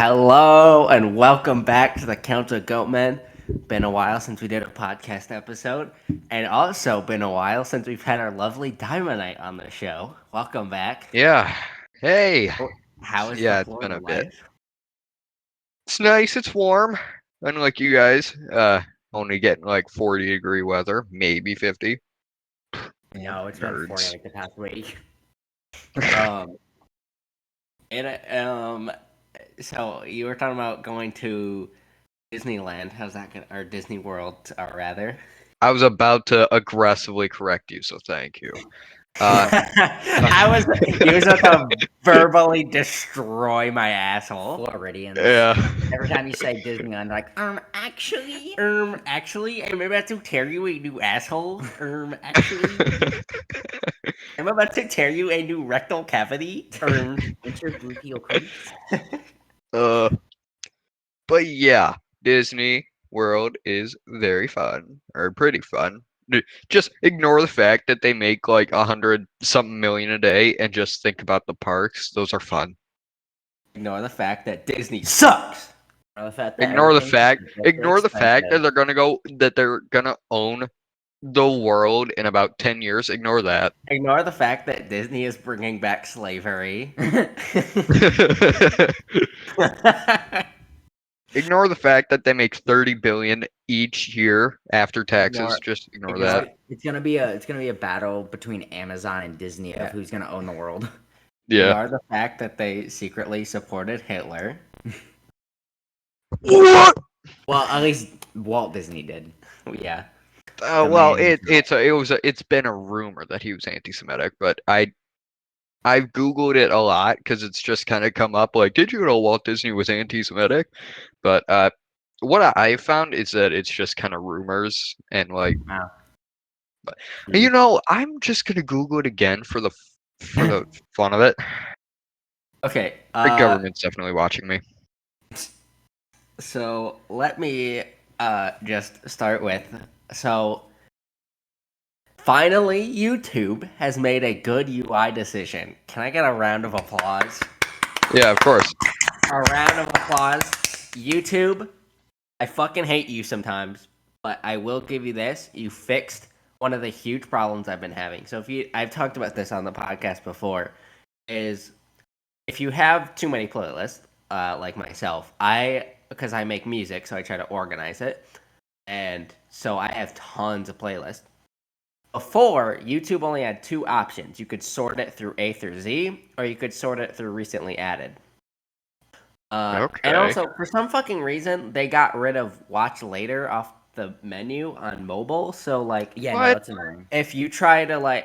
Hello and welcome back to the Count of Goatmen. Been a while since we did a podcast episode, and also been a while since we've had our lovely DiamondNite on the show. Welcome back. Yeah. Hey. How is Yeah, the it's been Florida a bit. life? It's nice. It's warm. Unlike you guys, only getting like 40-degree weather, maybe 50. No, it's been 40 Nerds. like the past week. And so you were talking about going to Disneyland. How's that going? Or Disney World, rather. I was about to aggressively correct you, so thank you. He was about to verbally destroy my asshole. Floridians. Yeah. Every time you say Disneyland, they're like, actually. Actually, I'm about to tear you a new asshole. Actually, I'm about to tear you a new rectal cavity. Intergluteal crease. But yeah, Disney World is very fun, or pretty fun. Just ignore the fact that they make like 100-something million a day, and just think about the parks. Those are fun. Ignore the fact that Disney sucks. Ignore the fact that they're gonna own the world in about 10 years. Ignore that. Ignore the fact that Disney is bringing back slavery. Ignore the fact that they make 30 billion each year after taxes. Just ignore that. It's gonna be a battle between Amazon and Disney of who's gonna own the world. Yeah. Ignore the fact that they secretly supported Hitler. What? Well, at least Walt Disney did. Yeah. Well, it's been a rumor that he was anti-Semitic, but I've Googled it a lot because it's just kind of come up like, did you know Walt Disney was anti-Semitic? But what I found is that it's just kind of rumors and like. Wow. But you know, I'm just gonna Google it again for the fun of it. Okay. The government's definitely watching me. So let me just start with, so finally YouTube has made a good UI decision. Can I get a round of applause? Yeah, of course. A round of applause. YouTube, I fucking hate you sometimes, but I will give you this. You fixed one of the huge problems I've been having. So I've talked about this on the podcast before, is if you have too many playlists, like myself, because I make music, so I try to organize it. And so I have tons of playlists. Before, YouTube only had two options. You could sort it through A through Z, or you could sort it through recently added. Okay. And also, for some fucking reason, they got rid of watch later off the menu on mobile. So, like, Yeah, What? no, that's annoying. if you try to,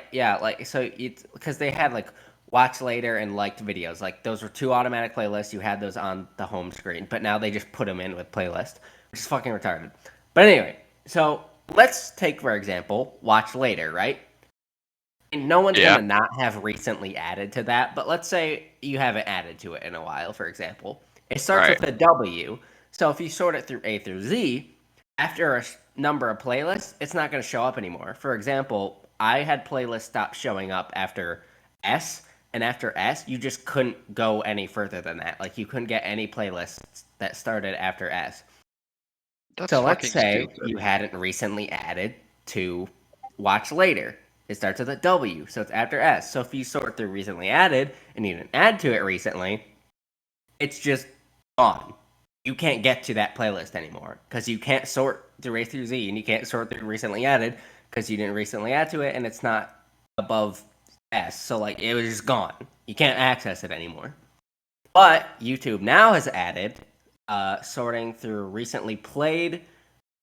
because they had, like, watch later and liked videos. Like, those were two automatic playlists. You had those on the home screen. But now they just put them in with playlist, which is fucking retarded. But anyway, so let's take, for example, watch later, right? And no one's going to not have recently added to that. But let's say you haven't added to it in a while, for example. It starts with a W. So if you sort it through A through Z, after a number of playlists, it's not going to show up anymore. For example, I had playlists stop showing up after S. And after S, you just couldn't go any further than that. Like, you couldn't get any playlists that started after S. So let's say you hadn't recently added to watch later. It starts with a W, so it's after S. So if you sort through recently added and you didn't add to it recently, it's just gone. You can't get to that playlist anymore because you can't sort through A through Z, and you can't sort through recently added because you didn't recently add to it, and it's not above S. So, like, it was just gone. You can't access it anymore. But YouTube now has added sorting through recently played,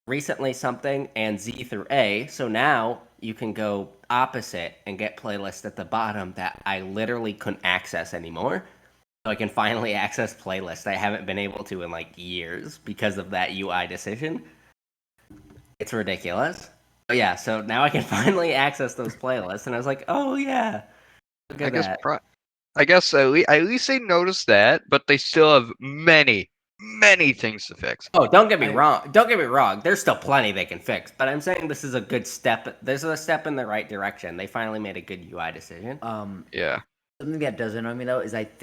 recently something, and Z through A. So now you can go opposite and get playlists at the bottom that I literally couldn't access anymore. So I can finally access playlists I haven't been able to in like years because of that UI decision. It's ridiculous. But yeah, so now I can finally access those playlists, and I was like, oh yeah, look at that. I guess at least they noticed that, but they still have many things to fix. Oh, don't get me wrong. Don't get me wrong. There's still plenty they can fix, but I'm saying this is a good step. This is a step in the right direction. They finally made a good UI decision. Yeah. Something that does annoy me though is at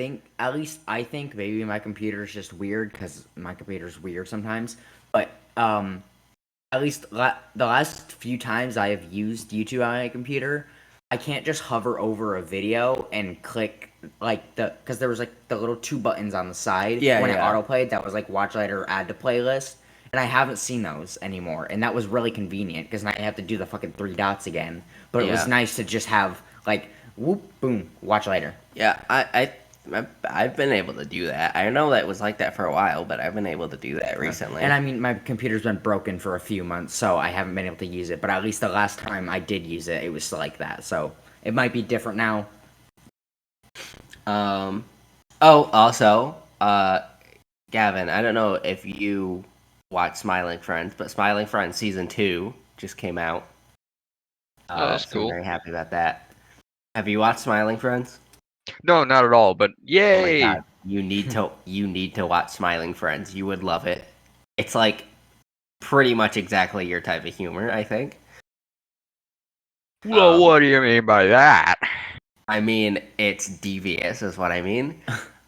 least I think maybe my computer is just weird because my computer's weird sometimes. But at least the last few times I have used YouTube on my computer, I can't just hover over a video and click because there was like the little two buttons on the side when it autoplayed that was like watch later or add to playlist, and I haven't seen those anymore, and that was really convenient because now I have to do the fucking three dots again. But it was nice to just have like whoop boom watch later. Yeah, I've been able to do that. I know that was like that for a while, but I've been able to do that recently. And I mean, my computer's been broken for a few months, so I haven't been able to use it. But at least the last time I did use it, it was like that. So it might be different now. Oh, also, Gavin, I don't know if you watch Smiling Friends, but Smiling Friends Season 2 just came out. That's cool. I'm very happy about that. Have you watched Smiling Friends? No, not at all, but yay! Oh my God. You need to watch Smiling Friends. You would love it. It's like pretty much exactly your type of humor, I think. Well, what do you mean by that? I mean, it's devious is what I mean.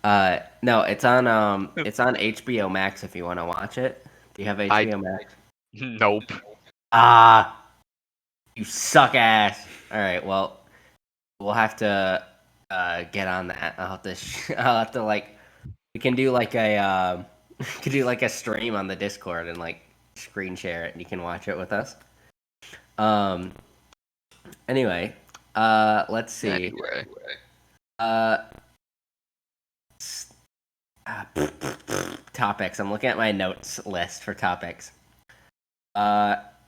No, it's on HBO Max if you want to watch it. Do you have HBO Max? Nope. You suck ass. All right, well, we'll have to get on that. I'll have to like we can do like a stream on the Discord and like screen share it and you can watch it with us. Anyway, let's see. Anyway. Topics. I'm looking at my notes list for topics.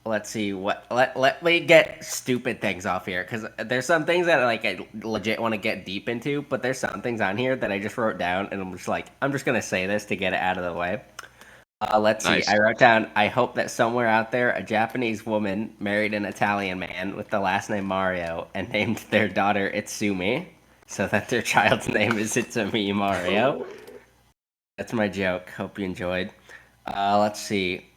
Let's see let me get stupid things off here because there's some things that like I legit want to get deep into, but there's some things on here that I just wrote down and I'm just gonna say this to get it out of the way. Let's see. I wrote down, I hope that somewhere out there a Japanese woman married an Italian man with the last name Mario and named their daughter Itsumi so that their child's name is Itsumi Mario. That's my joke. Hope you enjoyed. Let's see.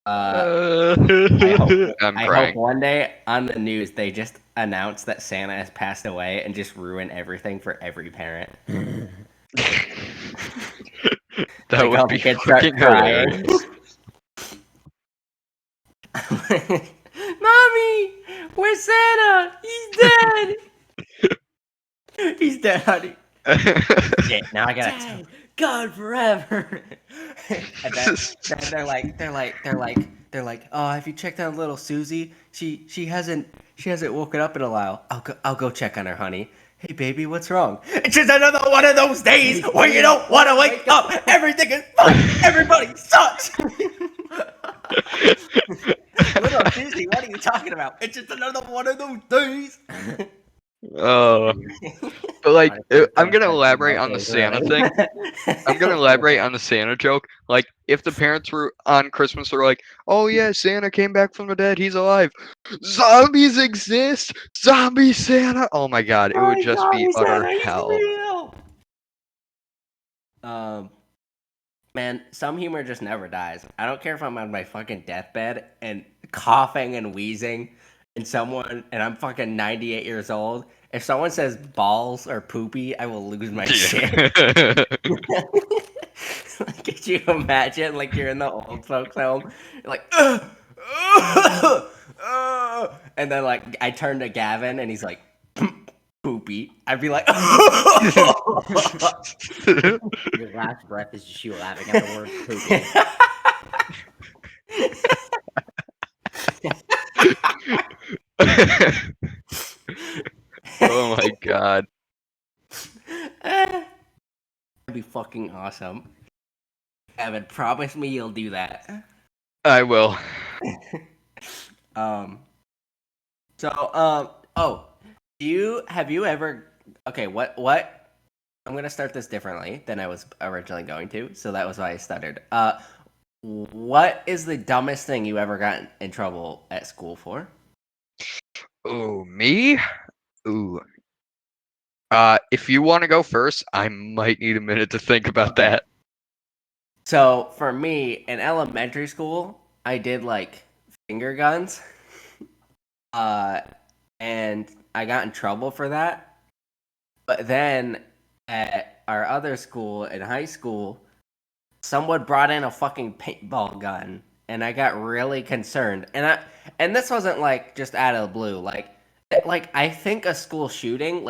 I hope one day on the news they just announce that Santa has passed away and just ruin everything for every parent. That would be fucking hilarious. Mommy, where's Santa? He's dead. He's dead, honey. Shit, now I gotta God forever. And then they're like, oh, have you checked on little Susie? She hasn't woken up in a while. I'll go check on her, honey. Hey baby, what's wrong? It's just another one of those days where you don't want to wake up. Everything is fun. Everybody sucks. Little Susie, what are you talking about? It's just another one of those days. Oh, but like, I'm gonna elaborate on the Santa thing. I'm gonna elaborate on the Santa joke. Like, if the parents were on Christmas, were like, "Oh yeah, Santa came back from the dead. He's alive. Zombies exist. Zombie Santa." Oh my God, it would just be utter hell. Man, some humor just never dies. I don't care if I'm on my fucking deathbed and coughing and wheezing, and I'm fucking 98 years old. If someone says balls or poopy, I will lose my shit. Like, could you imagine, like, you're in the old folks' home, you're like, and then, like, I turn to Gavin, and he's like, poopy. I'd be like, Your last breath is just you laughing at the word poopy. Oh my God. That'd be fucking awesome. Evan, promise me you'll do that. I will. Have you ever, okay, what, I'm going to start this differently than I was originally going to, so that was why I stuttered. What is the dumbest thing you ever got in trouble at school for? Oh, me? Ooh. If you want to go first, I might need a minute to think about that. So, for me, in elementary school, I did, like, finger guns. And I got in trouble for that. But then at our other school in high school, someone brought in a fucking paintball gun, and I got really concerned. And this wasn't like just out of the blue. Like I think a school shooting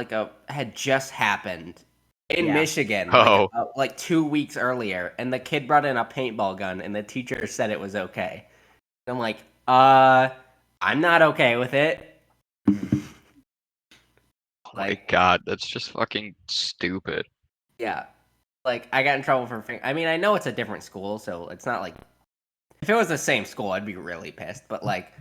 had just happened in Yeah. Michigan, Oh. like 2 weeks earlier, and the kid brought in a paintball gun, and the teacher said it was okay. I'm like, I'm not okay with it. Oh my god, that's just fucking stupid. Yeah. Like, I got in trouble for I mean, I know it's a different school, so it's not like if it was the same school, I'd be really pissed. But like,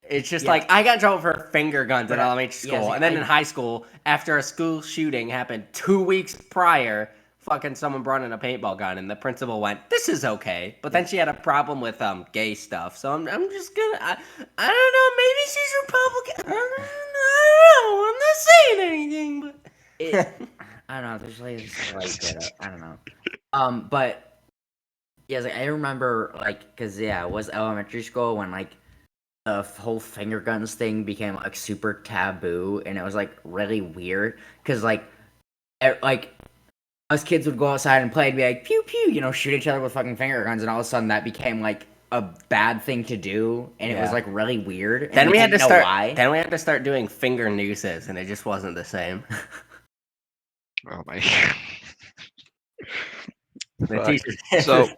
it's just Yeah. like I got in trouble for finger guns But, at elementary yeah, school, it's like, and then I- in high school, after a school shooting happened 2 weeks prior, fucking someone brought in a paintball gun, and the principal went, "This is okay." But then she had a problem with gay stuff, so I'm just gonna I don't know, maybe she's Republican. I don't know. I'm not saying anything, but I don't know. There's I don't know. But yeah, it's like, I remember because it was elementary school when the whole finger guns thing became like super taboo, and it was like really weird because like us kids would go outside and play and be like pew pew, shoot each other with fucking finger guns, and all of a sudden that became like a bad thing to do, and it was Yeah. like really weird. And Then we had to didn't know start. why. Then we had to start doing finger nooses, and it just wasn't the same. Oh my. The Fuck. teacher So-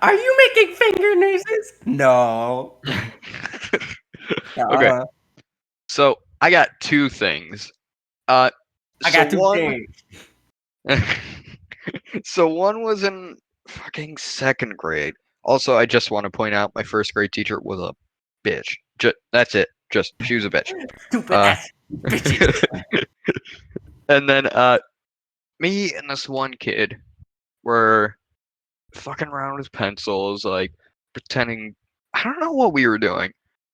"Are you making finger nooses?" No. Okay. So I got two things. I got so two one. things. So one was in fucking second grade. Also, I just want to point out my first grade teacher was a bitch. That's it. Just she was a bitch. Stupid ass bitches. And then me and this one kid were fucking around with pencils, like pretending. I don't know what we were doing,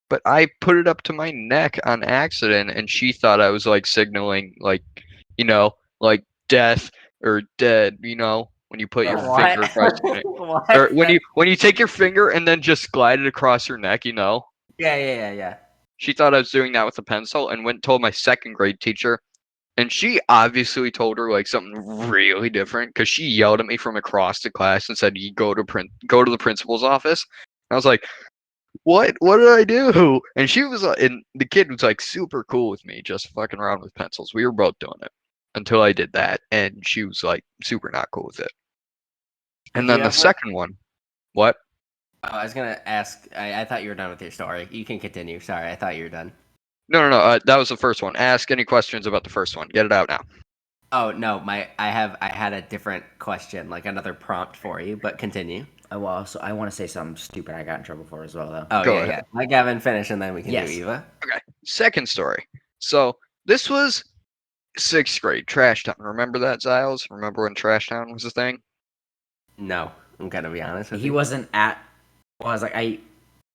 but I put it up to my neck on accident, and she thought I was like signaling, like like death or dead. When you put your What? finger across your neck, What? or when you take your finger and then just glide it across your neck. Yeah. She thought I was doing that with a pencil, and went and told my second grade teacher. And she obviously told her like something really different, because she yelled at me from across the class and said, "You go to the principal's office." And I was like, "What? What did I do?" And she was and the kid was like super cool with me, just fucking around with pencils. We were both doing it until I did that, and she was like super not cool with it. And Did then you the ever- second one, what? Oh, I was gonna ask. I thought you were done with your story. You can continue. Sorry, I thought you were done. No. That was the first one. Ask any questions about the first one. Get it out now. Oh no, I had a different question, like another prompt for you, but continue. I want to say something stupid I got in trouble for as well, though. Oh Go yeah, ahead. yeah. Let Gavin finish, and then we can Yes. do Eva. Okay. Second story. So this was sixth grade. Trash Town. Remember that, Ziles? Remember when Trash Town was a thing? No, I'm gonna be honest with He you. wasn't at. Well, I was like,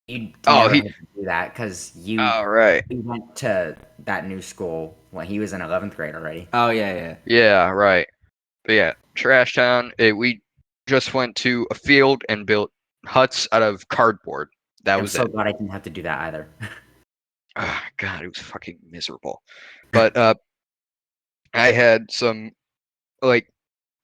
you Oh, never he- had to do that because you All right. he went to that new school when he was in 11th grade already. Oh yeah. Yeah, right. But yeah, Trash Town. We just went to a field and built huts out of cardboard. That I'm was so it. glad I didn't have to do that either. God, it was fucking miserable. But I had some like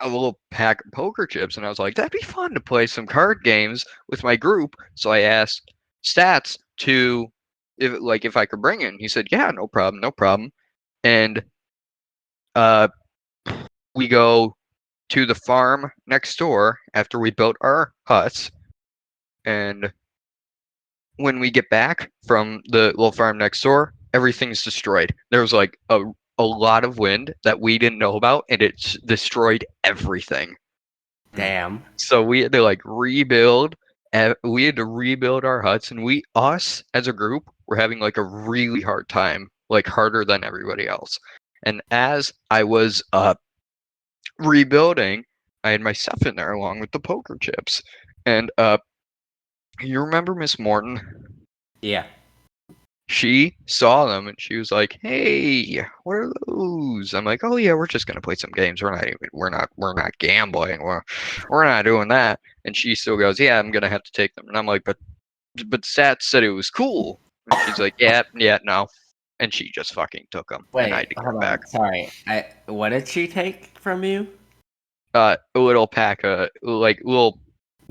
a little pack of poker chips, and I was like, that'd be fun to play some card games with my group. So I asked Stats to if I could bring it. And he said, yeah, no problem, no problem. And we go to the farm next door after we built our huts, and when we get back from the little farm next door, everything's destroyed. There was like a lot of wind that we didn't know about, and it's destroyed everything. Damn. So we had to like rebuild. We had to rebuild our huts, and us as a group were having like a really hard time, like harder than everybody else. And as I was rebuilding, I had my stuff in there along with the poker chips. And you remember Miss Morton? Yeah. She saw them and she was like, "Hey, what are those?" I'm like, "Oh yeah, we're just gonna play some games. We're not gambling. We're not doing that." And she still goes, "Yeah, I'm gonna have to take them." And I'm like, "But Sat said it was cool." And she's like, "Yeah, no." and she just fucking took them, and I had Wait, to give hold them back. on. Sorry. What did she take from you? A little pack of like little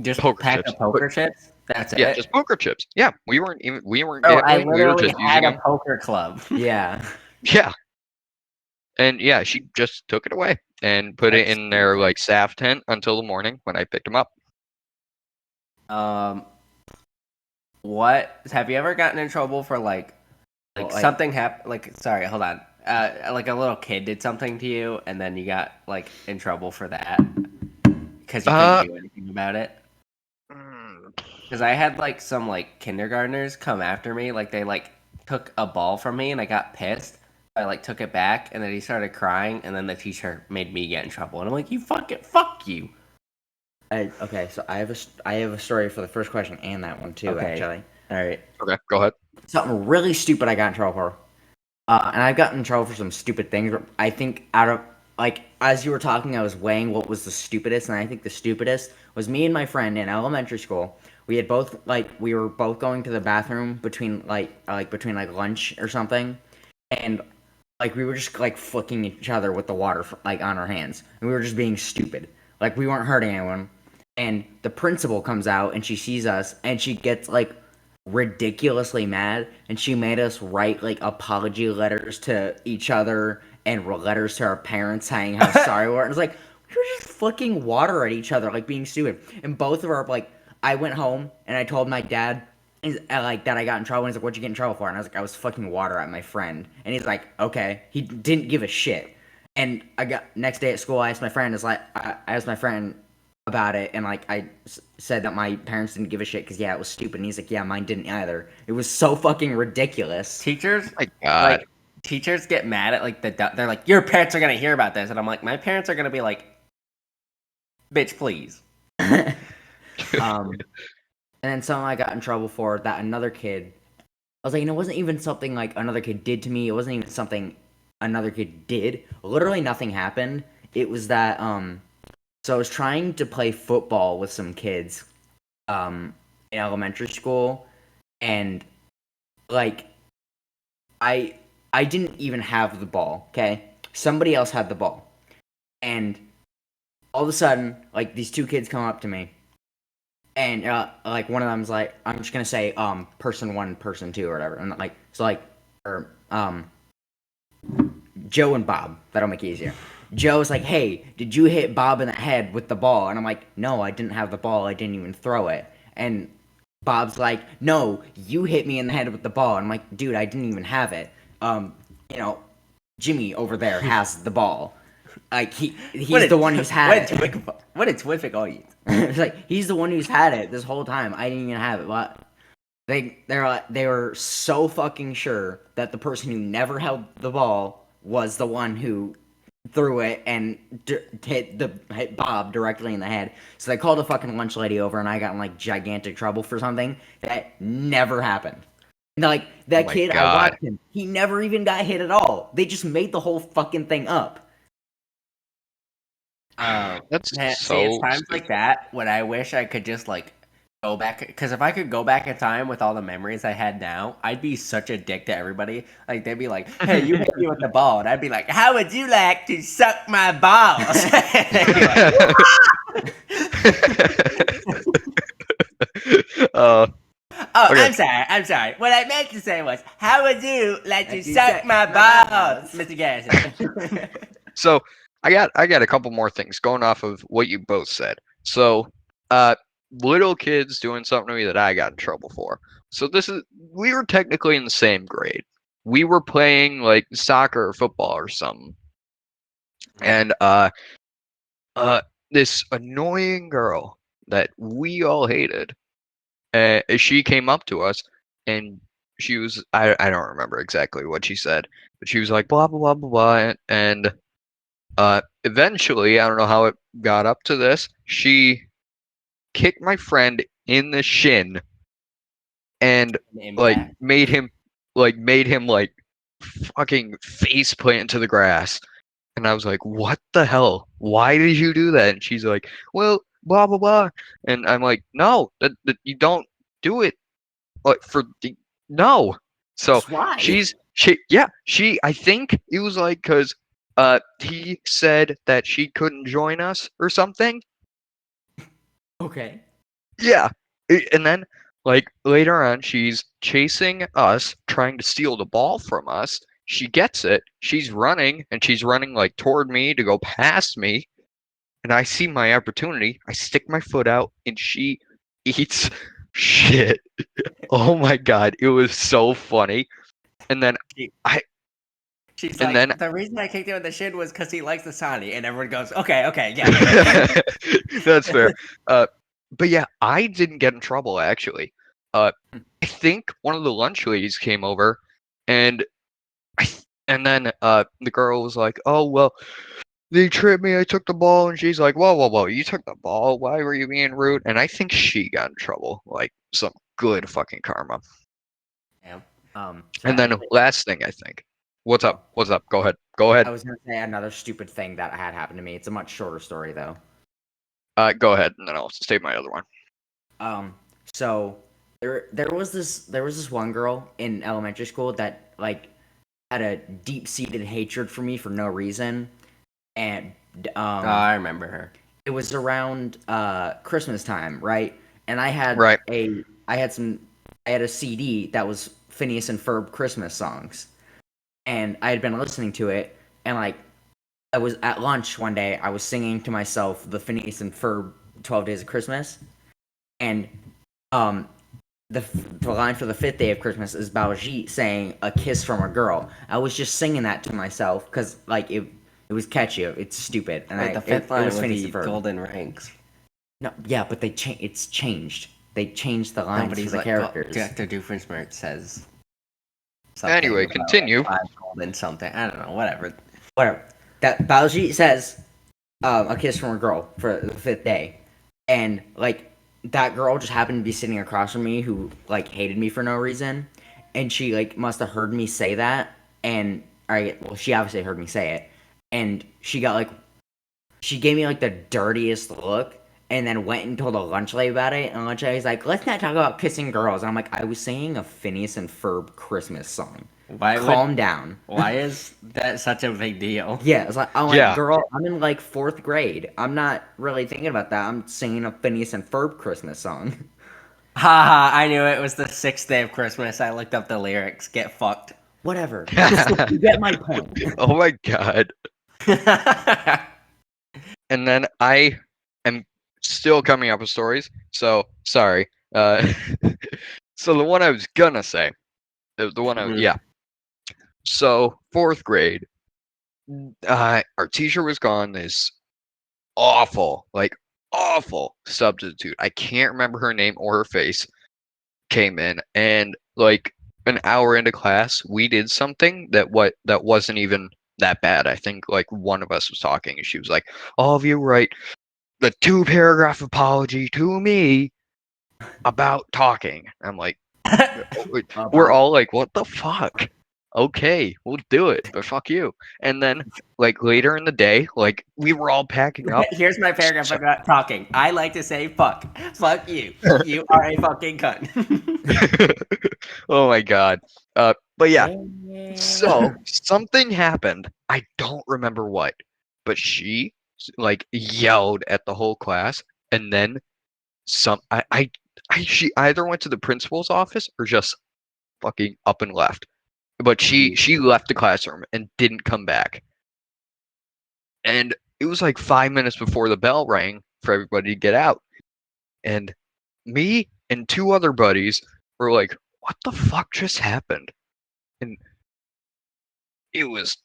Just poker pack chips. of poker chips? That's Yeah, it? just poker chips. Yeah, we weren't Bro, I gambling. We were literally just had using a them. poker club. Yeah. Yeah, and yeah, she just took it away and put it That's in their stupid. like staff tent until the morning when I picked them up. What have you ever gotten in trouble for like Well, something happened? Like, sorry, hold on. Like a little kid did something to you, and then you got like in trouble for that because you couldn't Uh, do anything about it. mm, Because I had like some like kindergartners come after me, like they like took a ball from me, and I got pissed. I like took it back, and then he started crying, and then the teacher made me get in trouble, and I'm like, fuck you. Okay, so I have a story for the first question and that one too, Okay. actually. All right. okay, go ahead. Something really stupid I got in trouble for. And I've gotten in trouble for some stupid things. But I think out of like as you were talking, I was weighing what was the stupidest, and I think the stupidest was me and my friend in elementary school. We were both going to the bathroom between between lunch or something, and like we were just like flicking each other with the water like on our hands, and we were just being stupid. Like we weren't hurting anyone. And the principal comes out and she sees us and she gets like ridiculously mad and she made us write like apology letters to each other and letters to our parents saying how sorry we were. And it's like we were just flicking water at each other, like being stupid. And both of our like, I went home and I told my dad like that I got in trouble. And he's like, "What'd you get in trouble for?" And I was like, "I was fucking water at my friend." And he's like, "Okay." He didn't give a shit. And I got next day at school. I asked my friend. I asked my friend about it, and like said that my parents didn't give a shit because yeah, it was stupid. And he's like, "Yeah, mine didn't either." It was so fucking ridiculous. Teachers, My God. like teachers get mad at like they're like, your parents are gonna hear about this, and I'm like, my parents are gonna be like, bitch, please. And then something I got in trouble for that another kid. I was like, it wasn't even something like another kid did to me. It wasn't even something another kid did. Literally nothing happened. It was that so I was trying to play football with some kids in elementary school, and like I I didn't even have the ball, okay? Somebody else had the ball. And all of a sudden, like these two kids come up to me, and like one of them's like, I'm just gonna say person one, person two, or whatever. And like so like or Joe and Bob. That'll make it easier. Joe's like, "Hey, did you hit Bob in the head with the ball?" And I'm like, "No, I didn't have the ball. I didn't even throw it." And Bob's like, "No, you hit me in the head with the ball." And I'm like, "Dude, I didn't even have it. You know, Jimmy over there has the ball. Like he's the one who's had it." What a terrific audience. It's like he's the one who's had it this whole time. I didn't even have it. What? They were so fucking sure that the person who never held the ball was the one who threw it and hit Bob directly in the head. So they called a fucking lunch lady over, and I got in like gigantic trouble for something that never happened. Like that my kid, I God. watched him. He never even got hit at all. They just made the whole fucking thing up. That's Man, so see, it's times stupid. like that when I wish I could just like go back. Because if I could go back in time with all the memories I had now, I'd be such a dick to everybody. Like they'd be like, "Hey, you hit me with the ball," and I'd be like, "How would you like to suck my balls?" They'd be like, uh, "Oh, okay. I'm sorry. What I meant to say was, how would you like to Like you suck suck my my balls, balls. Mr. Garrison?" So I got a couple more things going off of what you both said. So little kids doing something to me that I got in trouble for. So we were technically in the same grade. We were playing like soccer or football or something. And this annoying girl that we all hated, she came up to us and she was I don't remember exactly what she said, but she was like blah blah blah blah blah, and eventually, I don't know how it got up to this. She kicked my friend in the shin and like Impact. made him like fucking face plant into the grass. And I was like, "What the hell? Why did you do that?" And she's like, "Well, blah blah blah." And I'm like, "No, that you don't do it. Like no, So Why? I think it was like because he said that she couldn't join us or something. Okay. Yeah. And then like later on she's chasing us, trying to steal the ball from us. She gets it. She's running and she's running like toward me to go past me. And I see my opportunity. I stick my foot out and she eats shit. Oh my god, it was so funny. And then She- I She's and like, then the reason I kicked him in the shin was because he likes the Sani, and everyone goes, okay, yeah. that's fair. But yeah, I didn't get in trouble actually. I think one of the lunch ladies came over, and and then the girl was like, "Oh well, they tripped me. I took the ball," and she's like, "Whoa! You took the ball? Why were you being rude?" And I think she got in trouble, like some good fucking karma. Yeah. So And then actually, last thing, I think. What's up? What's up? Go ahead. Go I ahead. was gonna say another stupid thing that had happened to me. It's a much shorter story though. Go ahead, and then I'll state my other one. So there was this one girl in elementary school that like had a deep seated hatred for me for no reason, and I remember her. it was around Christmas time, right? And I had Right. I had a CD that was Phineas and Ferb Christmas songs, and I had been listening to it, and like I was at lunch one day, I was singing to myself the Phineas and Ferb 12 Days of Christmas, and um the line for the fifth day of Christmas is Baljeet saying "a kiss from a girl." I was just singing that to myself because like it was catchy. It's stupid, and Wait, the fifth line it was with Phineas the and Ferb. golden rings. No, yeah, but it's changed. They changed the lines for Nobody's the like, characters. Dr. Doofenshmirtz says something Anyway, about continue. 5 golden something. I don't know, whatever. Whatever. That Baljeet says "a kiss from a girl" for the fifth day, and like that girl just happened to be sitting across from me who like hated me for no reason, and she like must have heard me say that, and she obviously heard me say it, and she gave me like the dirtiest look, and then went and told a lunch lady about it, and lunch lady's like, "Let's not talk about kissing girls." And I'm like, I was singing a Phineas and Ferb Christmas song. Calm down. Why is that such a big deal? Yeah, it's like, I'm like, Yeah. girl, I'm in like fourth grade. I'm not really thinking about that. I'm singing a Phineas and Ferb Christmas song. Haha, I knew it was the 6th day of Christmas. I looked up the lyrics. Get fucked. Whatever. You get my point. Oh my god. And then I am still coming up with stories. So sorry. So the one I was gonna say, the one Mhm. yeah. So fourth grade, our teacher was gone. This awful, like awful substitute. I can't remember her name or her face. Came in and like an hour into class, we did something that wasn't even that bad. I think like one of us was talking and she was like, "All of you write the 2-paragraph apology to me about talking." I'm like, we're all like, "What the fuck?" Okay, we'll do it, but fuck you. And then like later in the day, like we were all packing up. Here's my paragraph So- about talking. I like to say fuck. Fuck you. You are a fucking cunt. Oh my god. But yeah. So something happened. I don't remember what, but she like yelled at the whole class, and then she either went to the principal's office or just fucking up and left. But she left the classroom and didn't come back. And it was like 5 minutes before the bell rang for everybody to get out. And me and 2 other buddies were like, "What the fuck just happened?" And it was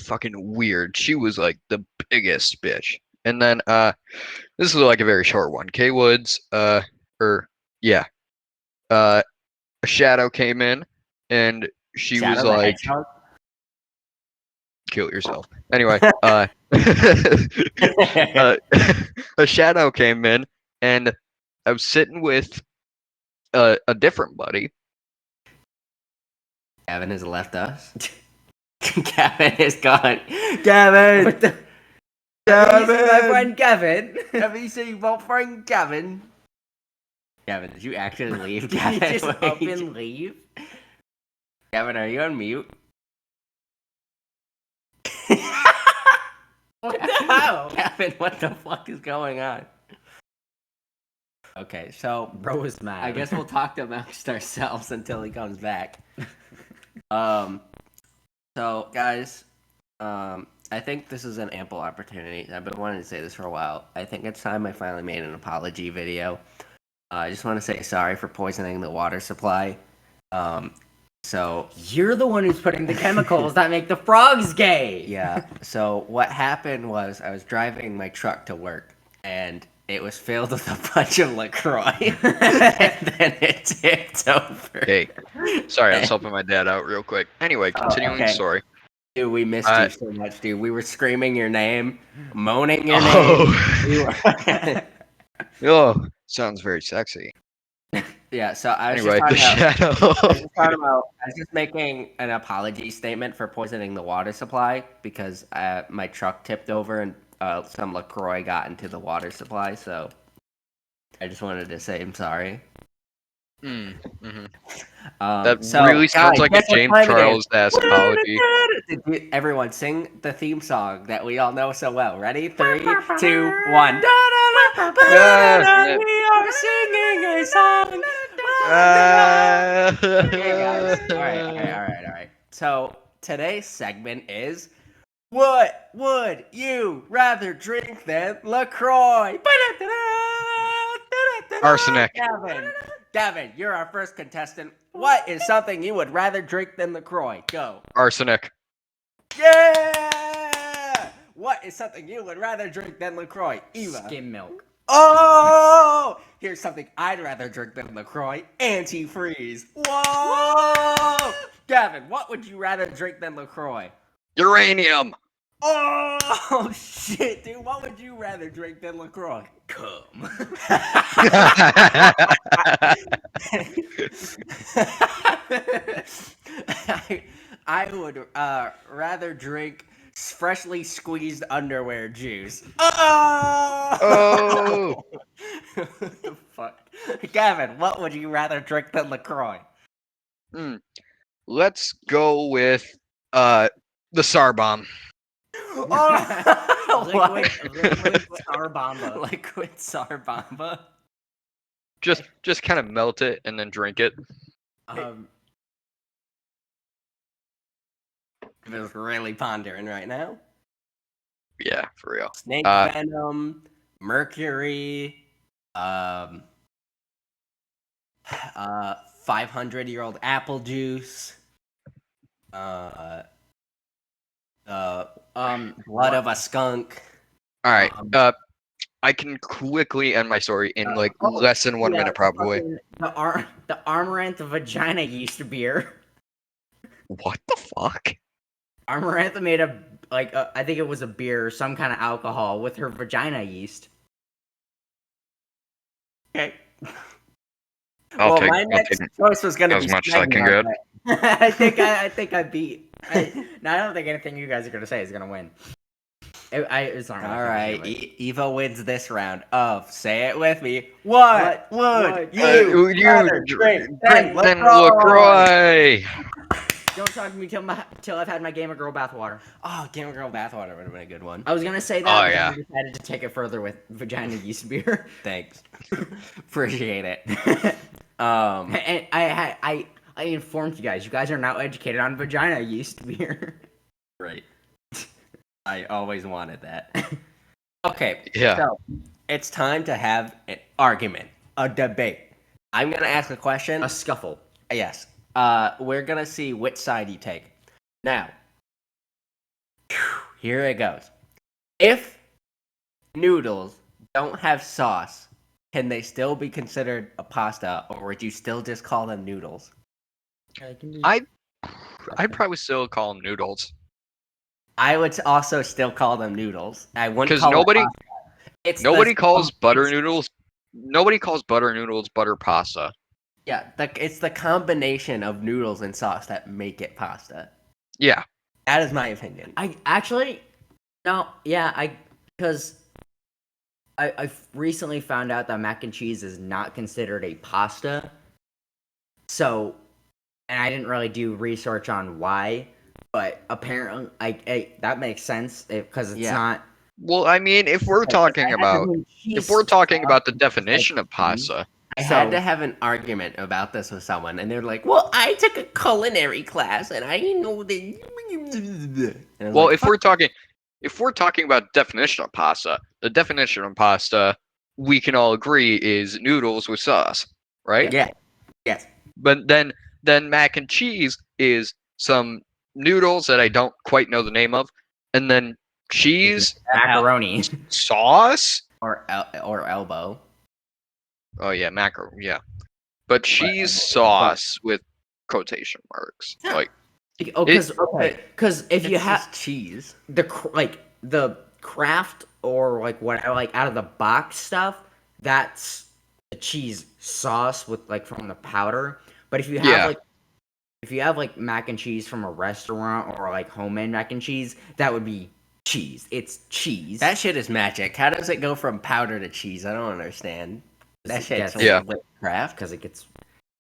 fucking weird. She was like the biggest bitch. And then this is like a very short one. K Woods, yeah. A shadow came in and she was Shadow the like, Hedgehog? kill yourself. Anyway, a shadow came in and I was sitting with a different buddy. Gavin has left us. Gavin is gone. Gavin! What the? Have you seen my friend Kevin? Have you seen my friend Gavin? Gavin, did you actually leave? Did Gavin, you just up wait. and leave? Gavin, are you on mute? What the hell? Gavin, what the fuck is going on? Okay, so Bro is mad. I guess we'll talk amongst ourselves until he comes back. So guys, I think this is an ample opportunity. I've been wanting to say this for a while. I think it's time I finally made an apology video. I just want to say sorry for poisoning the water supply. So You're the one who's putting the chemicals that make the frogs gay. yeah, so what happened was I was driving my truck to work, and it was filled with a bunch of LaCroix, and then it tipped over. Hey, sorry, I was helping my dad out real quick. Anyway, continuing the okay. story. Dude, we missed you so much, dude. We were screaming your name, moaning your name. We were... Oh, sounds very sexy. Yeah, so I was Anyway, I was just making an apology statement for poisoning the water supply because my truck tipped over and some LaCroix got into the water supply. So I just wanted to say I'm sorry. Mm-hmm. That really sounds like a James Charles-esque apology. Everyone sing the theme song that we all know so well. Ready? 3, 2, 1. We are singing a song. Okay, guys. All right. So today's segment is, what would you rather drink than LaCroix? Arsenic. Gavin, you're our first contestant. What is something you would rather drink than LaCroix? Go. Arsenic. Yeah! What is something you would rather drink than LaCroix? Eva. Skim milk. Oh! Here's something I'd rather drink than LaCroix. Antifreeze. Whoa! Gavin, what would you rather drink than LaCroix? Uranium. Oh, shit, dude. What would you rather drink than LaCroix? Cum. I would rather drink freshly squeezed underwear juice. Oh! What the fuck? Gavin, what would you rather drink than LaCroix? Let's go with the SAR bomb. Liquid Star Bomba. Liquid Sar Bomba. Just kind of melt it and then drink it. Is really pondering right now. Yeah, for real. Snake venom, mercury, 500-year-old apple juice, blood of a skunk. All right. I can quickly end my story in less than 1 minute, probably. The Amaranth Vagina Yeast beer. What the fuck? Amaranth made I think it was a beer or some kind of alcohol with her vagina yeast. Okay. My next choice was going to be as much as I can get. I think I beat. I don't think anything you guys are going to say is going to win. It's not all right. Eva wins this round of say it with me. What would you drink than LaCroix? Don't talk to me till I've had my Gamer Girl bathwater. Oh, Gamer Girl bathwater would have been a good one. I was gonna say that, but I decided to take it further with vagina yeast beer. Thanks, appreciate it. And I informed you guys. You guys are now educated on vagina yeast beer. Right. I always wanted that. Okay. Yeah. So it's time to have an argument, a debate. I'm gonna ask a question. A scuffle. Yes. We're gonna see which side you take. Now, here it goes. If noodles don't have sauce, can they still be considered a pasta, or would you still just call them noodles? I'd probably still call them noodles. I would also still call them noodles. I wouldn't because call nobody calls butter noodles. Nobody calls butter noodles butter pasta. Yeah, it's the combination of noodles and sauce that make it pasta. Yeah. That is my opinion. Because I recently found out that mac and cheese is not considered a pasta. So and I didn't really do research on why, but apparently, that makes sense because it's not. Well, I mean, if we're Like, talking I had to about make cheese if we're talking about the sauce, definition of cheese. pasta, I So- had to have an argument about this with someone, and they're like, "Well, I took a culinary class, and I know that." And I was well, like, if we're talking about definition of pasta, the definition of pasta we can all agree is noodles with sauce, right? yeah, yes, But then mac and cheese is some noodles that I don't quite know the name of, and then cheese macaroni. sauce. or elbow. Oh yeah, yeah. But cheese sauce with quotation marks. Yeah. Like Oh, because if It's you have just cheese. the craft or like whatever, like out of the box stuff, that's the cheese sauce with like from the powder. But if you have like mac and cheese from a restaurant or like homemade mac and cheese, that would be cheese. It's cheese. That shit is magic. How does it go from powder to cheese? I don't understand. That shit's Yeah. witchcraft. Because it gets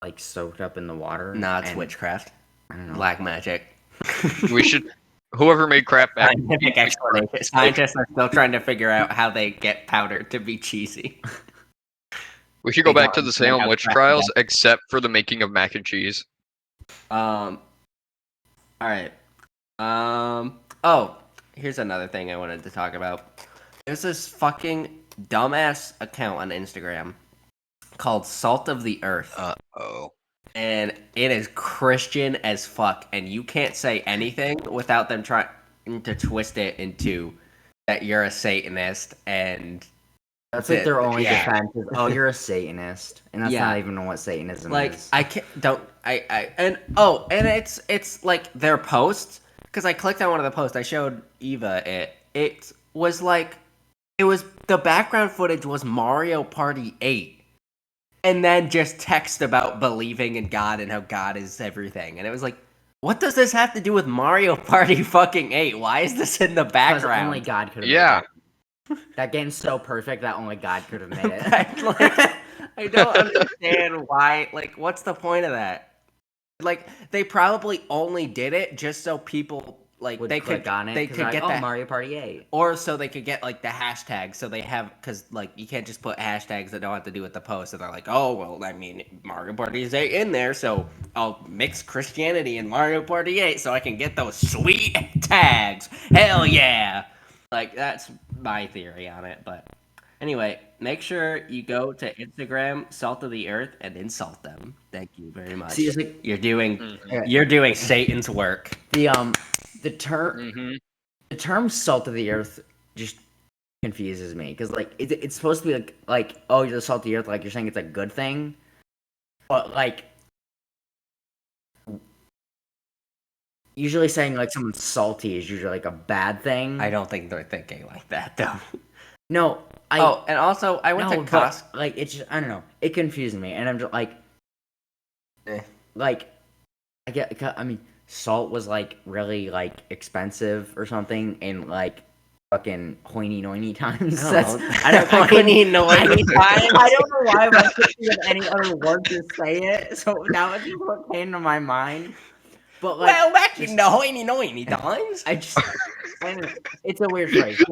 like soaked up in the water. Nah, it's and- witchcraft. I don't know. Black magic. we should whoever made Kraft mac and Scientific cheese, explanation. Scientists are still trying to figure out how they get powder to be cheesy. we should go They back to don't the understand Salem how witch Kraft trials, except for the making of mac and cheese. All right. Oh, here's another thing I wanted to talk about. There's this fucking dumbass account on Instagram called Salt of the Earth. Oh. And it is Christian as fuck, and you can't say anything without them trying to twist it into that you're a Satanist, and That's like their only yeah. defense is, oh, you're a Satanist, and that's Yeah. not even what Satanism like is. I can't and it's like their posts, because I clicked on one of the posts. I showed Eva it. It was like the background footage was Mario Party 8. And then just text about believing in God and how God is everything. And it was like, what does this have to do with Mario Party fucking 8? Why is this in the Because background? only God could have Yeah. made it. That game's so perfect that only God could have made it. I don't understand why. Like, what's the point of that? Like, they probably only did it just so people like Would they click could on it. they 'cause could like, get oh, that, Mario Party 8. or so they could get like the hashtag. So they have, because like you can't just put hashtags that don't have to do with the post. So they're like, oh well, I mean Mario Party is 8 in there, so I'll mix Christianity and Mario Party 8 so I can get those sweet tags. Hell yeah! Like, that's my theory on it. But anyway, make sure you go to Instagram, Salt of the Earth, and insult them. Thank you very much. See, it's like You're doing Satan's work. the term salt of the earth just confuses me because like it's supposed to be like oh, you're the salt of the earth, like you're saying it's a good thing, but like usually saying like someone's salty is usually like a bad thing. I don't think they're thinking like that though. No, and also I went to Costco. Like it's just, I don't know, it confuses me, and I'm just like, like I mean, salt was like really like expensive or something in like fucking hoity-toity times. I don't know. Hoity-toity times. I don't know why I couldn't think of any other word to say it, so now it's just what came to my mind. But like, Well, back in the hoity-toity times. I don't know, it's a weird phrase.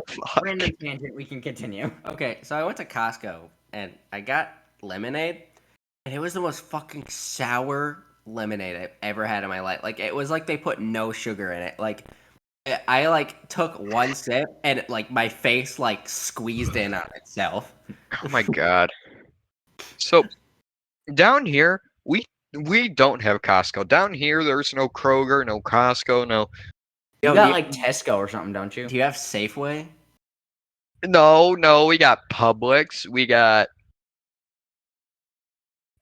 Random tangent. We can continue. Okay, so I went to Costco and I got lemonade, and it was the most fucking sour lemonade I've ever had in my life. Like, it was like they put no sugar in it. Like, I like took one sip and like my face like squeezed in on itself. Oh my god. So down here we don't have Costco. Down here there's no Kroger, no Costco, no You Yo, got do like Tesco or something, don't you? Do you have Safeway? No, we got Publix, we got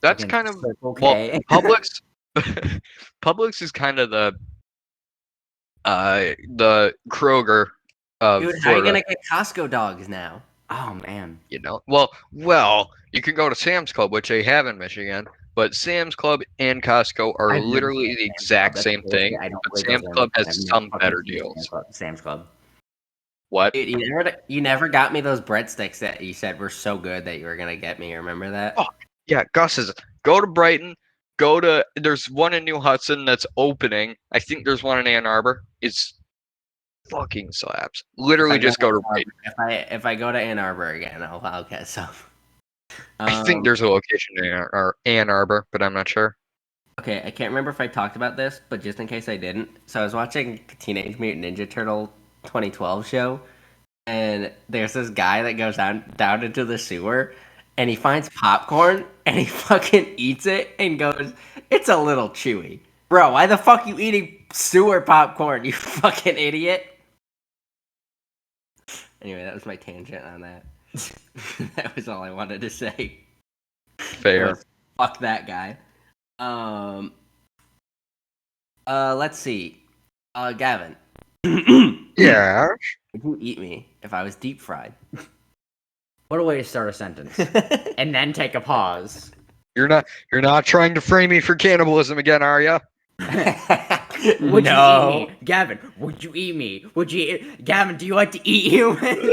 that's Fucking kind of Circle well, K. Publix Publix is kind of the Kroger of Dude, how are you Florida, gonna get Costco dogs now? Oh man. you know. Well, you can go to Sam's Club, which they have in Michigan, but Sam's Club and Costco are I've never literally been the to Sam's exact Club. same That's thing. bullshit. I don't But believe Sam's those Club names. has I've some never better fucking seen deals. Sam's Club. What? Dude, you never got me those breadsticks that you said were so good that you were gonna get me. Remember that? Oh. Yeah, Gus says go to Brighton, go to. There's one in New Hudson that's opening. I think there's one in Ann Arbor. It's fucking slaps. Literally, just go to. If I go to Ann Arbor again, I'll get some. I think there's a location in Ann Arbor, but I'm not sure. Okay, I can't remember if I talked about this, but just in case I didn't, so I was watching Teenage Mutant Ninja Turtle 2012 show, and there's this guy that goes down into the sewer, and he finds popcorn, and he fucking eats it, and goes, "It's a little chewy." Bro, why the fuck you eating sewer popcorn, you fucking idiot? Anyway, that was my tangent on that. That was all I wanted to say. Fair. Fuck that guy. Let's see. Gavin. Yeah. Would you eat me if I was deep fried? What a way to start a sentence. And then take a pause. You're not trying to frame me for cannibalism again, are you? Would you eat me? Gavin, would you eat me? Gavin, do you like to eat humans?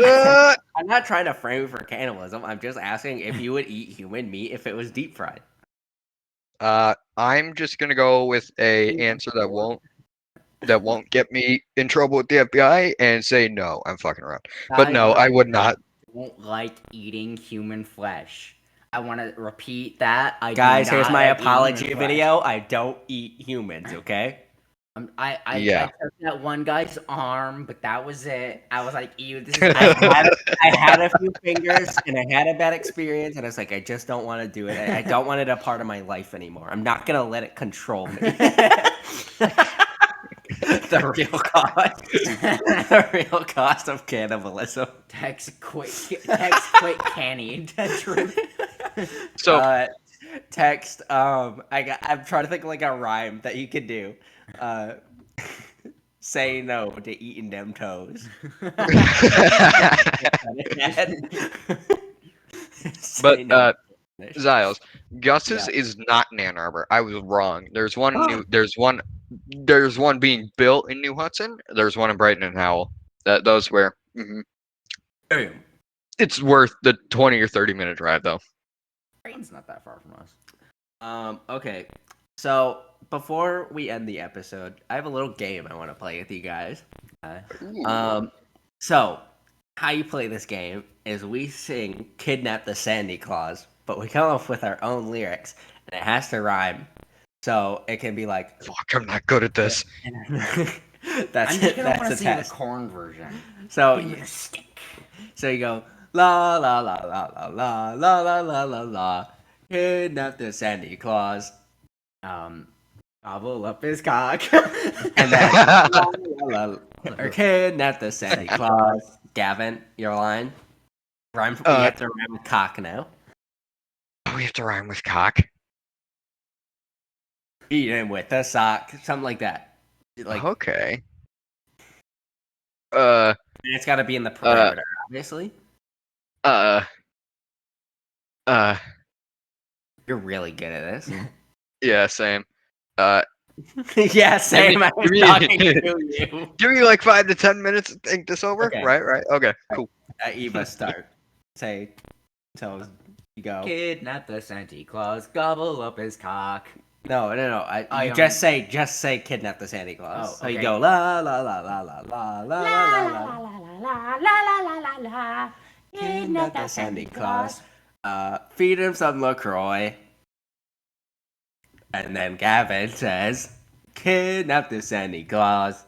I'm not trying to frame you for cannibalism. I'm just asking if you would eat human meat if it was deep fried. I'm just gonna go with a answer that won't get me in trouble with the FBI and say no. I'm fucking around, but no, I would not. I don't like eating human flesh. I want to repeat that. Guys, here's my apology video. I don't eat humans, okay? I took that one guy's arm, but that was it. I was like, ew, this is... I had a few fingers, and I had a bad experience, and I was like, I just don't want to do it. I don't want it a part of my life anymore. I'm not going to let it control me. The real cost of cannibalism. Text quit canny. So text I'm trying to think of like a rhyme that you could do. Say no to eating them toes. But Ziles, Gus's is not in Ann Arbor. I was wrong. There's one new. There's one being built in New Hudson. There's one in Brighton and Howell. Those where. Damn. It's worth the 20 or 30-minute drive though. Brighton's not that far from us. Okay. So before we end the episode, I have a little game I want to play with you guys. So how you play this game is we sing "Kidnap the Sandy Claus," but we come up with our own lyrics, and it has to rhyme. So it can be like, "Fuck, I'm not good at this." I'm just gonna want to sing the corn version. So you go la la la la la la la la la la la. Kidnap the Sandy Claus. Gobble up his cock. And then la, la, la, or kidnap the Sandy Claus. Gavin, your line. We have to rhyme with cock now. Oh, we have to rhyme with cock. Eat him with a sock, something like that. Like okay. It's got to be in the parameter, obviously. You're really good at this. Yeah, same. Yeah, same. I was talking to you. Give me like 5 to 10 minutes to think this over. Okay. Right. Okay, cool. Eva, start. So you go. Kidnap the Santa Claus, gobble up his cock. No. Just say kidnap the Santa Claus. So you go la la la la la la la la la la la la. Kidnap the Santa Claus. Feed him some LaCroix. And then Gavin says, "Kidnap the Santa Claus."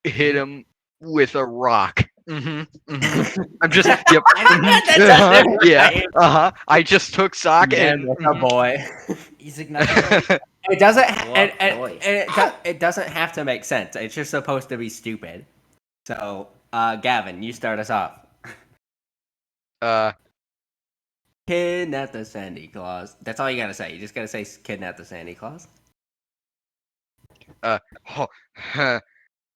Hit him with a rock. I'm just yep. I just took sock and a boy. He's ignoring. It doesn't have to make sense. It's just supposed to be stupid. So, Gavin, you start us off. Kidnap the Santa Claus. That's all you gotta say. You just gotta say kidnap the Santa Claus. Kidnap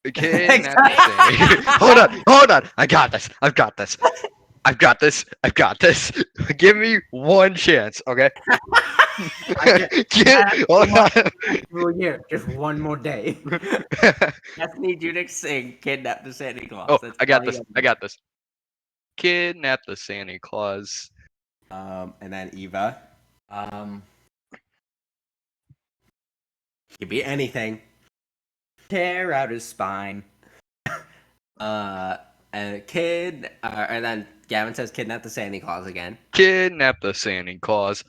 the Santa. Hold on. I got this. Give me one chance, okay? Hold on. Here, just one more day. I just need you to sing "Kidnap the Santa Claus." I got this. Kidnap the Santa Claus. And then Eva. Could be anything. Tear out his spine. And kid, and then Gavin says kidnap the Santa Claus again. Kidnap the Santa Claus.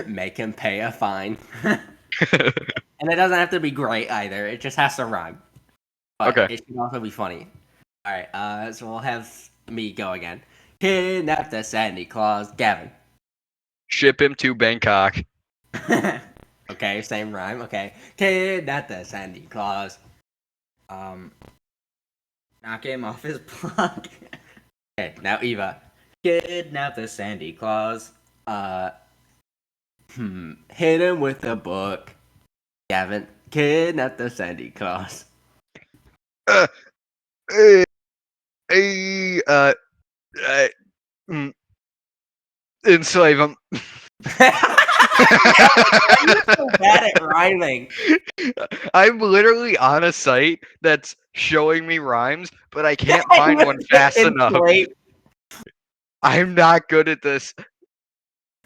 Make him pay a fine. And it doesn't have to be great either. It just has to rhyme. But Okay. it should also be funny. Alright, so we'll have me go again. Kidnap the Santa Claus. Gavin. Ship him to Bangkok. Okay, same rhyme. Okay. Kidnap the Santa Claus. Knock him off his block. Okay, now Eva. Kidnap the Santa Claus. Hit him with a book. Gavin. Kidnap the Santa Claus. Enslave him. You're so bad at rhyming. I'm literally on a site that's showing me rhymes, but I can't find one fast enough. I'm not good at this.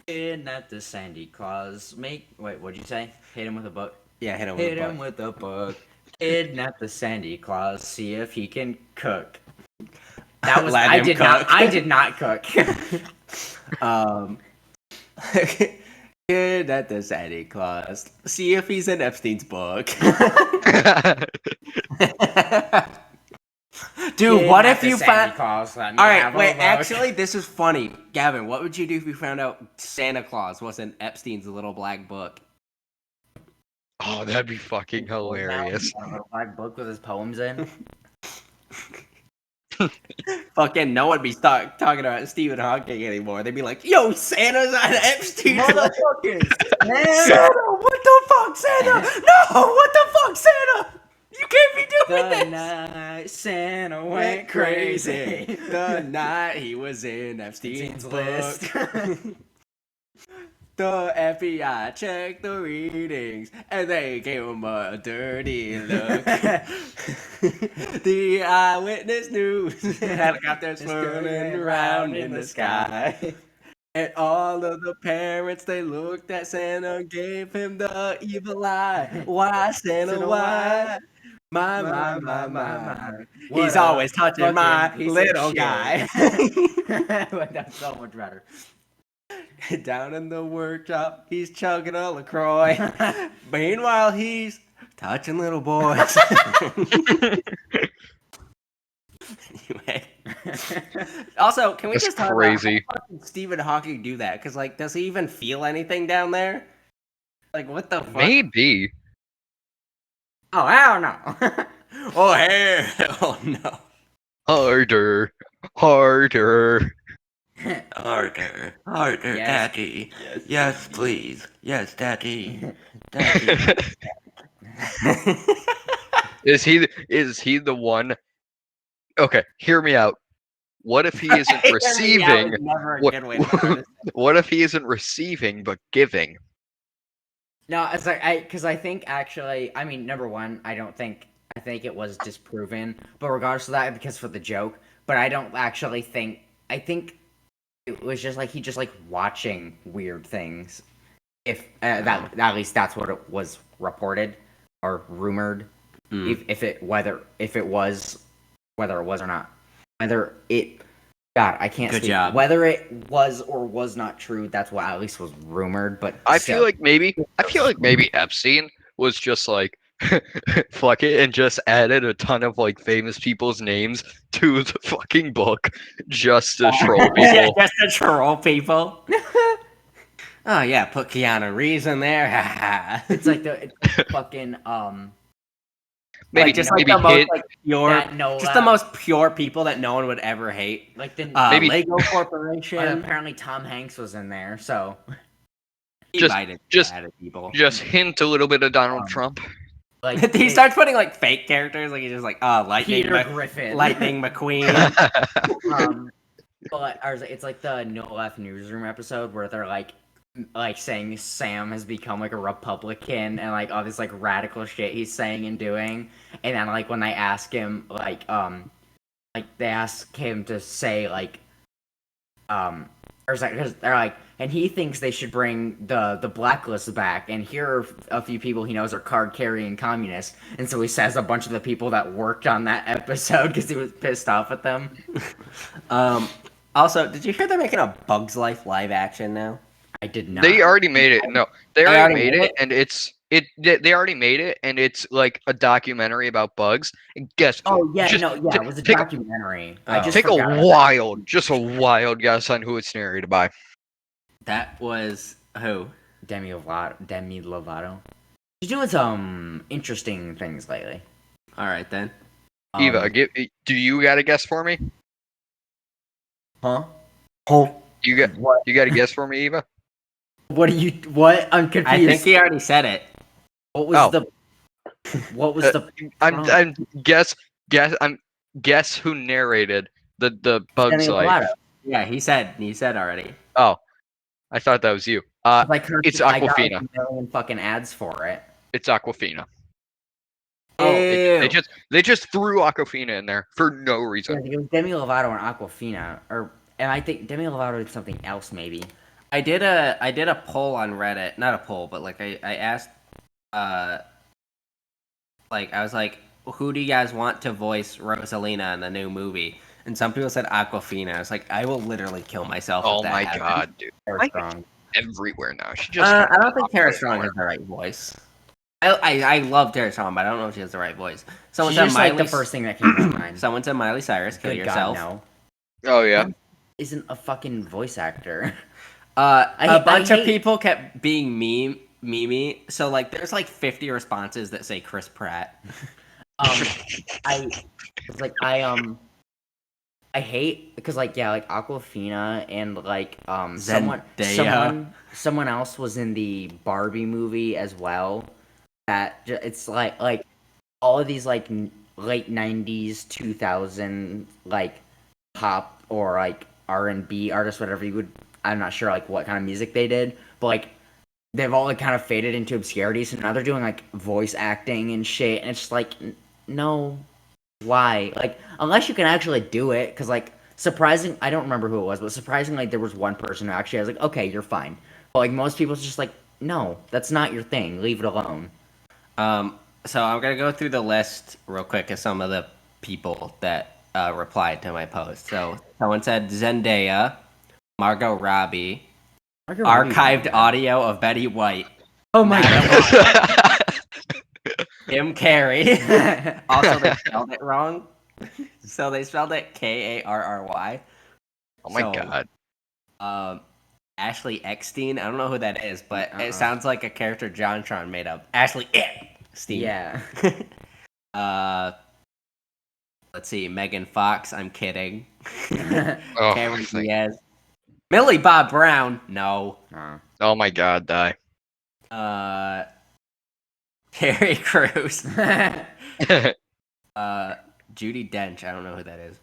Kidnap the Santa Claus. Wait, what'd you say? Hit him with a book. Yeah, hit him With a book. Kidnap the Santa Claus. See if he can cook. That was Let I him did cook. not. I did not cook. Kidnap the Santa Claus. See if he's in Epstein's book. Dude, what if you found... Alright, wait, actually, this is funny. Gavin, what would you do if you found out Santa Claus was in Epstein's little black book? Oh, that'd be fucking hilarious. A little black book with his poems in. Fucking no one be talking about Stephen Hawking anymore. They'd be like, yo, Santa's on Epstein. Motherfuckers! Santa, what the fuck, Santa? No, what the fuck, Santa? You can't be doing The this. night Santa went crazy. The night he was in Epstein's list. The FBI checked the readings, and they gave him a dirty look. The eyewitness news, helicopters swirling around in the sky. And all of the parents, they looked at Santa, gave him the evil eye. Why, Santa, why? My. He's always touching my little guy. That's so much better. Down in the workshop, he's chugging a LaCroix. Meanwhile, he's touching little boys. Anyway. Also, can we That's just talk crazy. about how did Stephen Hawking do that? Because, like, does he even feel anything down there? Like, what the fuck? Maybe. Oh, I don't know. Oh, hell no. Harder. Harder, Yes. Daddy. Yes, please. Yes, Daddy. Is he the one? Okay, hear me out. What if he isn't receiving? What if he isn't receiving but giving? No, it's like because I think actually, I mean, number one, I think it was disproven, but regardless of that, because for the joke, but I don't actually think. I think it was just like he just like watching weird things. If that at least that's what it was reported or rumored. If it was or not, whether it. God, I can't Good speak. job. Whether it was or was not true, that's what at least was rumored. But I still. feel like maybe Epstein was just like fuck it and just added a ton of like famous people's names to the fucking book just to troll people. Yeah, just to troll people. Oh yeah, put Keanu Reeves in there. It's like the fucking Maybe like just like maybe the most hit like pure, that just the most pure people that no one would ever hate. like the maybe- Lego Corporation. apparently Tom Hanks was in there, so He just- might have just- added people. just hint a little bit of Donald Trump. like He starts putting like fake characters, like he's just like Lightning, Peter Griffin, Lightning McQueen. But it's like the No Left Newsroom episode where they're like saying Sam has become like a Republican and like all this like radical shit he's saying and doing, and then like when they ask him like like they ask him to say like or it's like, 'cause they're like, and he thinks they should bring the blacklist back, and here are a few people he knows are card carrying communists, and so he says a bunch of the people that worked on that episode because he was pissed off at them. Also, did you hear they're making a Bugs Life live action now? I did not. They already made it. No, they already made made it, and they already made it, and it's like a documentary about bugs. And guess Oh yeah, just it was a take documentary. Oh. I just take forgot a wild, just a wild guess on who it's narrated by. That was who? Demi Lovato. She's doing some interesting things lately. All right then. Eva, do you got a guess for me? Huh? You got a guess for me, Eva? What I'm confused. I think he already said it. What was Oh. What was the? I'm guess who narrated the Bugs Demi Life. Lovato. Yeah, he said already. Oh, I thought that was you. Like it's I got Aquafina. like a million fucking ads for it. It's Aquafina. Oh, Ew. They just threw Aquafina in there for no reason. It was Demi Lovato and Aquafina, and I think Demi Lovato did something else maybe. I did a poll on Reddit, not a poll, but like I asked, like I was like, who do you guys want to voice Rosalina in the new movie? And some people said Aquafina. I was like, I will literally kill myself. Oh if that my happens. god, dude! Very Like, strong. everywhere now. She just. I don't think Tara Strong has the right voice. I love Tara Strong, but I don't know if she has the right voice. Someone She's said just Miley. like the first thing that came to mind. Someone said Miley Cyrus, kill Good yourself. God, no. Oh yeah. Isn't a fucking voice actor. A bunch of hate- people kept being memey. So like, there's like 50 responses that say Chris Pratt. I it's like I hate because like Aquafina and like Zendaya. someone else was in the Barbie movie as well. It's like all of these like late 90s 2000 like pop or like R&B artists, whatever you would, I'm not sure like what kind of music they did, but like they've all like kind of faded into obscurity, so now they're doing like voice acting and shit, and it's just like no, why? Like, unless you can actually do it, because like I don't remember who it was, but surprisingly there was one person who actually, I was like, okay, you're fine. But like most people, it's just like, no, that's not your thing, leave it alone. So I'm gonna go through the list real quick of some of the people that replied to my post. So someone said Zendaya, Margot Robbie, archived audio of Betty White, Oh my god. Jim Carrey. Also, they spelled it wrong. So they spelled it Karry. Oh my god. Ashley Eckstein. I don't know who that is, but it sounds like a character JonTron made up. Ashley Eckstein. Yeah. Let's see. Megan Fox. I'm kidding. Oh, Cameron Diaz. Millie Bob Brown. No. oh my god, die. Terry Crews. Judi Dench. I don't know who that is.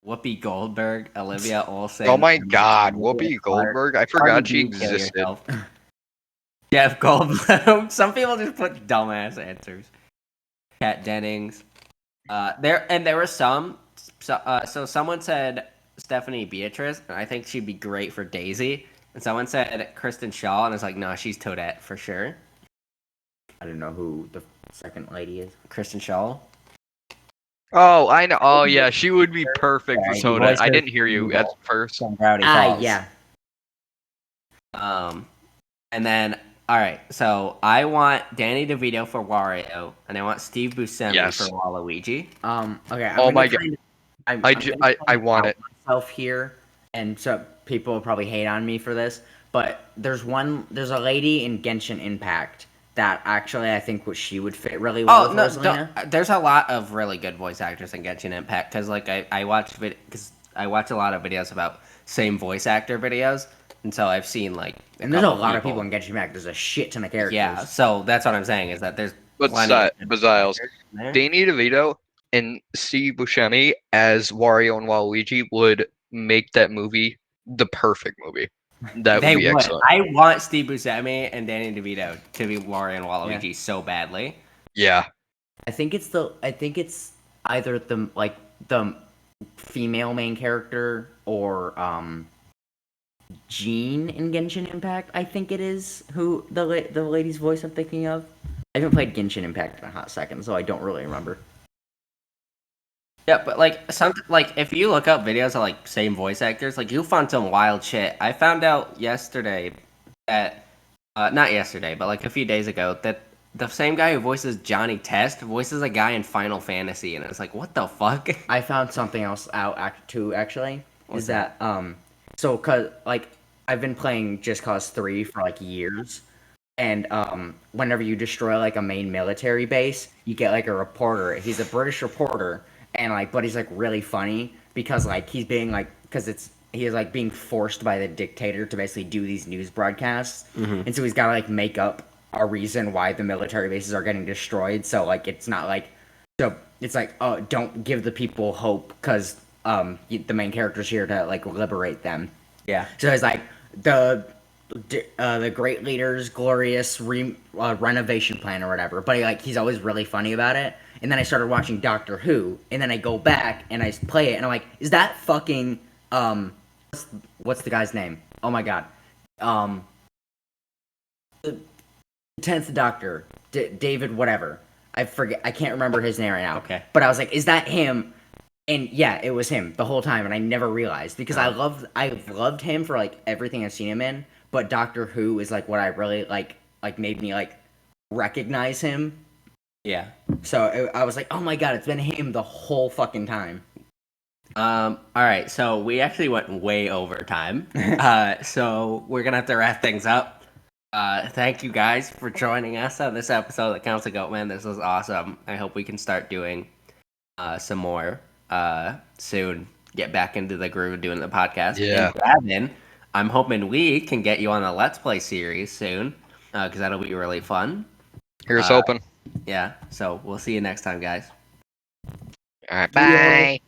Whoopi Goldberg, Olivia Olsen. Oh my god, Whoopi Goldberg. I forgot she existed. Jeff Goldblum. Some people just put dumbass answers. Kat Dennings. There were some. So someone said Stephanie Beatrice, and I think she'd be great for Daisy. And someone said Kristen Shaw, and I was like, no, she's Toadette for sure. I don't know who the second lady is. Kristen Shaw. Oh, I know. Oh yeah, she would be perfect for Yeah, Soda. voice I her didn't hear you at first. Rowdy Falls. Yeah. And then, all right. So I want Danny DeVito for Wario, and I want Steve Buscemi Yes. for Waluigi. Okay. Oh my god. I want it. Myself here, and so people will probably hate on me for this, but there's a lady in Genshin Impact that actually I think she would fit really well with Rosalina. There's a lot of really good voice actors in Genshin Impact because like I watch a lot of videos about same voice actor videos, and so I've seen like And there's a lot of people in Genshin Impact. There's a shit ton of characters. Yeah, so that's what I'm saying is that there's But Baziles, Danny DeVito and Steve Buscemi as Wario and Waluigi would make that movie the perfect movie. That would be excellent. I want Steve Buscemi and Danny DeVito to be Wario and Waluigi so badly. Yeah. I think it's either the female main character or Jean in Genshin Impact. I think it is who the lady's voice I'm thinking of. I haven't played Genshin Impact in a hot second, so I don't really remember. Yeah, but like something like if you look up videos of like same voice actors, like you'll find some wild shit. I found out yesterday that not yesterday, but like a few days ago that the same guy who voices Johnny Test voices a guy in Final Fantasy, and it's like, what the fuck? I found something else out too. Actually, What's is that so cause like I've been playing Just Cause 3 for like years, and whenever you destroy like a main military base, you get like a reporter. He's a British reporter, and like, but he's like really funny because like he's being like he is like being forced by the dictator to basically do these news broadcasts, and so he's got to like make up a reason why the military bases are getting destroyed. So like it's not like so it's like, oh, don't give the people hope because the main character's here to like liberate them. Yeah. So it's like the great leader's glorious renovation plan or whatever. But he's always really funny about it. And then I started watching Doctor Who, and then I go back and I play it, and I'm like, is that fucking what's the guy's name? Oh my god, the 10th Doctor, David whatever. I forget. I can't remember his name right now. Okay. But I was like, is that him? And yeah, it was him the whole time, and I never realized because I've loved him for like everything I've seen him in. But Doctor Who is like what I really like made me like recognize him. Yeah. So I was like, oh my god, it's been him the whole fucking time. All right, so we actually went way over time. So we're gonna have to wrap things up. Thank you guys for joining us on this episode of Council Goatman. This was awesome. I hope we can start doing some more soon. Get back into the groove of doing the podcast. Yeah. And Gavin, I'm hoping we can get you on a Let's Play series soon, because that'll be really fun. Here's hoping. Yeah, so we'll see you next time, guys. All right, bye.